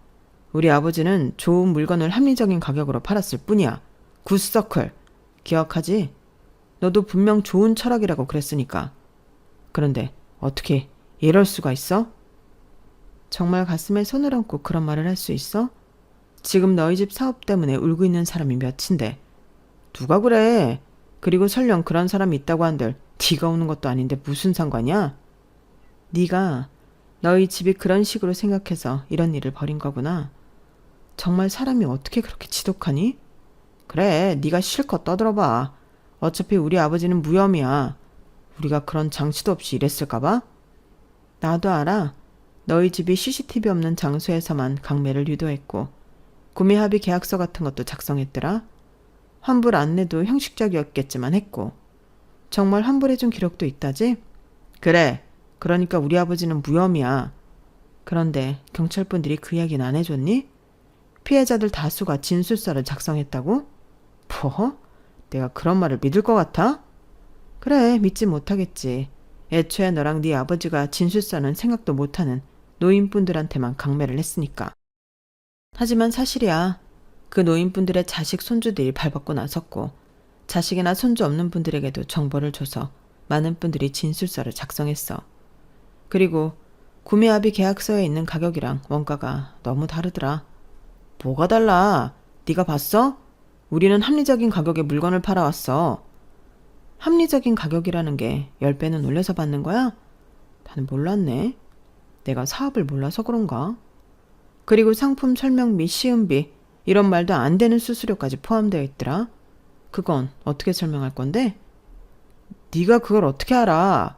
우리 아버지는 좋은 물건을 합리적인 가격으로 팔았을 뿐이야. 굿서클. 기억하지? 너도 분명 좋은 철학이라고 그랬으니까. 그런데 어떻게 이럴 수가 있어? 정말 가슴에 손을 얹고 그런 말을 할 수 있어? 지금 너희 집 사업 때문에 울고 있는 사람이 몇인데. 누가 그래? 그리고 설령 그런 사람이 있다고 한들 네가 우는 것도 아닌데 무슨 상관이야? 네가 너희 집이 그런 식으로 생각해서 이런 일을 벌인 거구나. 정말 사람이 어떻게 그렇게 지독하니? 그래, 네가 실컷 떠들어봐. 어차피 우리 아버지는 무혐의야. 우리가 그런 장치도 없이 이랬을까 봐? 나도 알아. 너희 집이 CCTV 없는 장소에서만 강매를 유도했고 구매 합의 계약서 같은 것도 작성했더라. 환불 안내도 형식적이었겠지만 했고. 정말 환불해준 기록도 있다지? 그래. 그러니까 우리 아버지는 무혐의야. 그런데 경찰분들이 그 이야기는 안 해줬니? 피해자들 다수가 진술서를 작성했다고? 뭐? 내가 그런 말을 믿을 것 같아? 그래, 믿지 못하겠지. 애초에 너랑 네 아버지가 진술서는 생각도 못하는 노인분들한테만 강매를 했으니까. 하지만 사실이야. 그 노인분들의 자식 손주들이 발벗고 나섰고 자식이나 손주 없는 분들에게도 정보를 줘서 많은 분들이 진술서를 작성했어. 그리고 구매합의 계약서에 있는 가격이랑 원가가 너무 다르더라. 뭐가 달라? 네가 봤어? 우리는 합리적인 가격에 물건을 팔아왔어. 합리적인 가격이라는 게 10배는 올려서 받는 거야? 나는 몰랐네. 내가 사업을 몰라서 그런가? 그리고 상품 설명비, 시음비 이런 말도 안 되는 수수료까지 포함되어 있더라. 그건 어떻게 설명할 건데? 네가 그걸 어떻게 알아?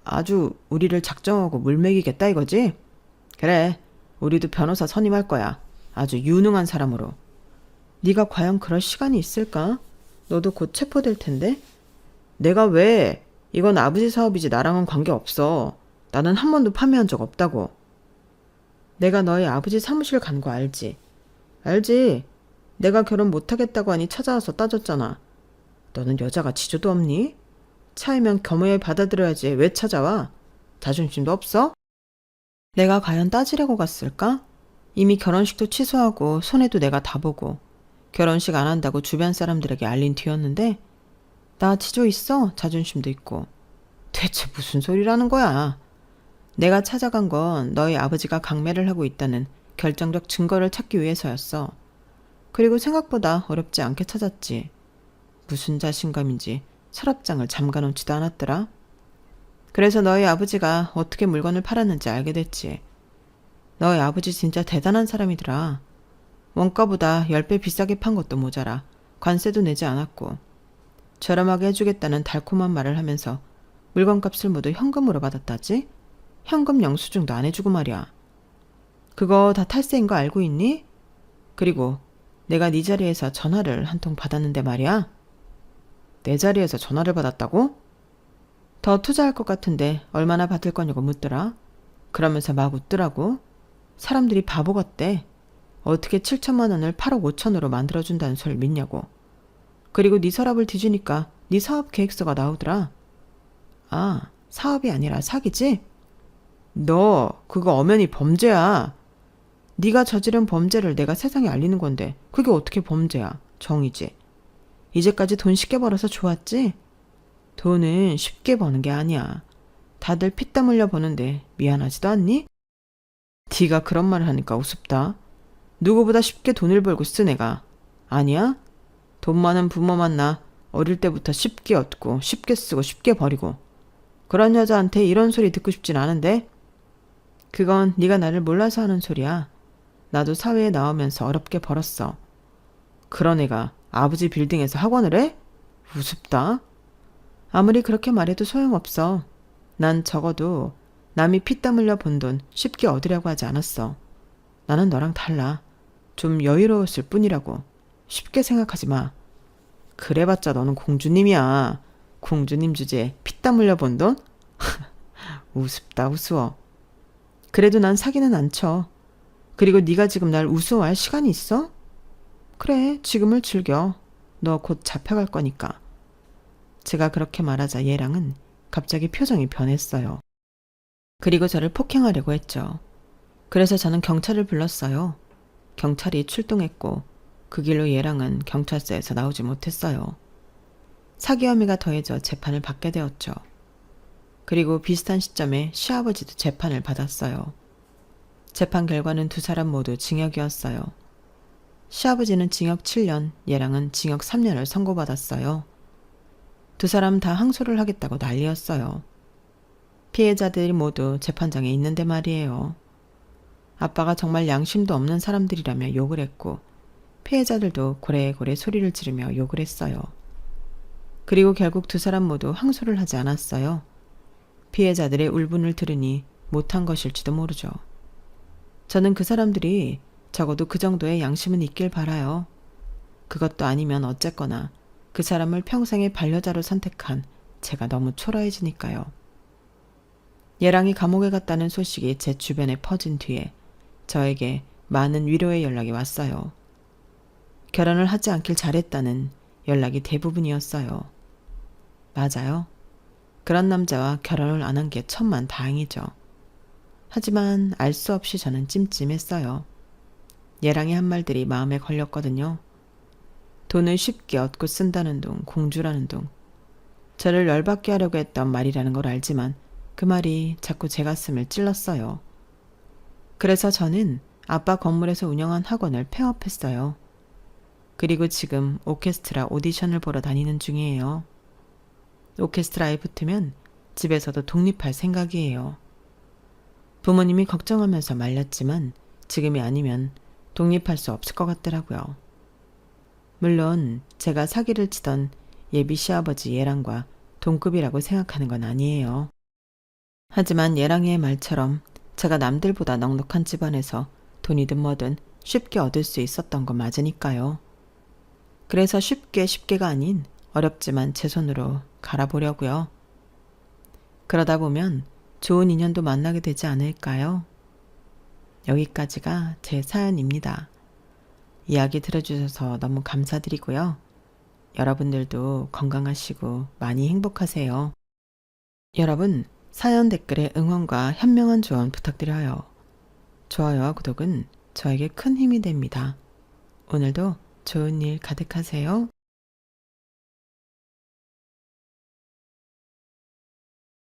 아주 우리를 작정하고 물먹이겠다 이거지? 그래, 우리도 변호사 선임할 거야. 아주 유능한 사람으로. 네가 과연 그럴 시간이 있을까? 너도 곧 체포될 텐데. 내가 왜? 이건 아버지 사업이지 나랑은 관계없어. 나는 한 번도 판매한 적 없다고. 내가 너희 아버지 사무실 간 거 알지? 알지? 내가 결혼 못하겠다고 하니 찾아와서 따졌잖아. 너는 여자가 지조도 없니? 차이면 겸허히 받아들여야지 왜 찾아와? 자존심도 없어? 내가 과연 따지려고 갔을까? 이미 결혼식도 취소하고 손해도 내가 다 보고 결혼식 안 한다고 주변 사람들에게 알린 뒤였는데 나 치조 있어? 자존심도 있고. 대체 무슨 소리라는 거야? 내가 찾아간 건 너희 아버지가 강매를 하고 있다는 결정적 증거를 찾기 위해서였어. 그리고 생각보다 어렵지 않게 찾았지. 무슨 자신감인지 서랍장을 잠가놓지도 않았더라. 그래서 너희 아버지가 어떻게 물건을 팔았는지 알게 됐지. 너희 아버지 진짜 대단한 사람이더라. 원가보다 10배 비싸게 판 것도 모자라 관세도 내지 않았고 저렴하게 해주겠다는 달콤한 말을 하면서 물건값을 모두 현금으로 받았다지? 현금 영수증도 안 해주고 말이야. 그거 다 탈세인 거 알고 있니? 그리고 내가 네 자리에서 전화를 한 통 받았는데 말이야. 내 자리에서 전화를 받았다고? 더 투자할 것 같은데 얼마나 받을 거냐고 묻더라. 그러면서 막 웃더라고. 사람들이 바보 같대. 어떻게 7천만 원을 8억 5천으로 만들어준다는 소리를 믿냐고. 그리고 네 서랍을 뒤지니까 네 사업 계획서가 나오더라. 아, 사업이 아니라 사기지? 너 그거 엄연히 범죄야. 네가 저지른 범죄를 내가 세상에 알리는 건데 그게 어떻게 범죄야. 정이지. 이제까지 돈 쉽게 벌어서 좋았지? 돈은 쉽게 버는 게 아니야. 다들 피땀 흘려 버는데 미안하지도 않니? 네가 그런 말을 하니까 우습다. 누구보다 쉽게 돈을 벌고 쓴 애가 아니야? 돈 많은 부모 만나 어릴 때부터 쉽게 얻고 쉽게 쓰고 쉽게 버리고 그런 여자한테 이런 소리 듣고 싶진 않은데? 그건 네가 나를 몰라서 하는 소리야. 나도 사회에 나오면서 어렵게 벌었어. 그런 애가 아버지 빌딩에서 학원을 해? 우습다. 아무리 그렇게 말해도 소용없어. 난 적어도 남이 피땀 흘려 번 돈 쉽게 얻으려고 하지 않았어. 나는 너랑 달라. 좀 여유로웠을 뿐이라고. 쉽게 생각하지 마. 그래봤자 너는 공주님이야. 공주님 주제에 피땀 흘려 본 돈? 우습다 우스워. 그래도 난 사기는 안 쳐. 그리고 네가 지금 날 우스워할 시간이 있어? 그래, 지금을 즐겨. 너 곧 잡혀갈 거니까. 제가 그렇게 말하자 얘랑은 갑자기 표정이 변했어요. 그리고 저를 폭행하려고 했죠. 그래서 저는 경찰을 불렀어요. 경찰이 출동했고 그 길로 얘랑은 경찰서에서 나오지 못했어요. 사기 혐의가 더해져 재판을 받게 되었죠. 그리고 비슷한 시점에 시아버지도 재판을 받았어요. 재판 결과는 두 사람 모두 징역이었어요. 시아버지는 징역 7년, 얘랑은 징역 3년을 선고받았어요. 두 사람 다 항소를 하겠다고 난리였어요. 피해자들이 모두 재판장에 있는데 말이에요. 아빠가 정말 양심도 없는 사람들이라며 욕을 했고 피해자들도 고래고래 소리를 지르며 욕을 했어요. 그리고 결국 두 사람 모두 항소를 하지 않았어요. 피해자들의 울분을 들으니 못한 것일지도 모르죠. 저는 그 사람들이 적어도 그 정도의 양심은 있길 바라요. 그것도 아니면 어쨌거나 그 사람을 평생의 반려자로 선택한 제가 너무 초라해지니까요. 얘랑이 감옥에 갔다는 소식이 제 주변에 퍼진 뒤에 저에게 많은 위로의 연락이 왔어요. 결혼을 하지 않길 잘했다는 연락이 대부분이었어요. 맞아요. 그런 남자와 결혼을 안 한 게 천만 다행이죠. 하지만 알 수 없이 저는 찜찜했어요. 얘랑이 한 말들이 마음에 걸렸거든요. 돈을 쉽게 얻고 쓴다는 둥, 공주라는 둥. 저를 열받게 하려고 했던 말이라는 걸 알지만 그 말이 자꾸 제 가슴을 찔렀어요. 그래서 저는 아빠 건물에서 운영한 학원을 폐업했어요. 그리고 지금 오케스트라 오디션을 보러 다니는 중이에요. 오케스트라에 붙으면 집에서도 독립할 생각이에요. 부모님이 걱정하면서 말렸지만 지금이 아니면 독립할 수 없을 것 같더라고요. 물론 제가 사기를 치던 예비 시아버지 예랑과 동급이라고 생각하는 건 아니에요. 하지만 예랑이의 말처럼 제가 남들보다 넉넉한 집안에서 돈이든 뭐든 쉽게 얻을 수 있었던 건 맞으니까요. 그래서 쉽게가 아닌 어렵지만 제 손으로 갈아보려고요. 그러다 보면 좋은 인연도 만나게 되지 않을까요? 여기까지가 제 사연입니다. 이야기 들어주셔서 너무 감사드리고요. 여러분들도 건강하시고 많이 행복하세요. 여러분, 사연 댓글에 응원과 현명한 조언 부탁드려요. 좋아요와 구독은 저에게 큰 힘이 됩니다. 오늘도 좋은 일 가득하세요.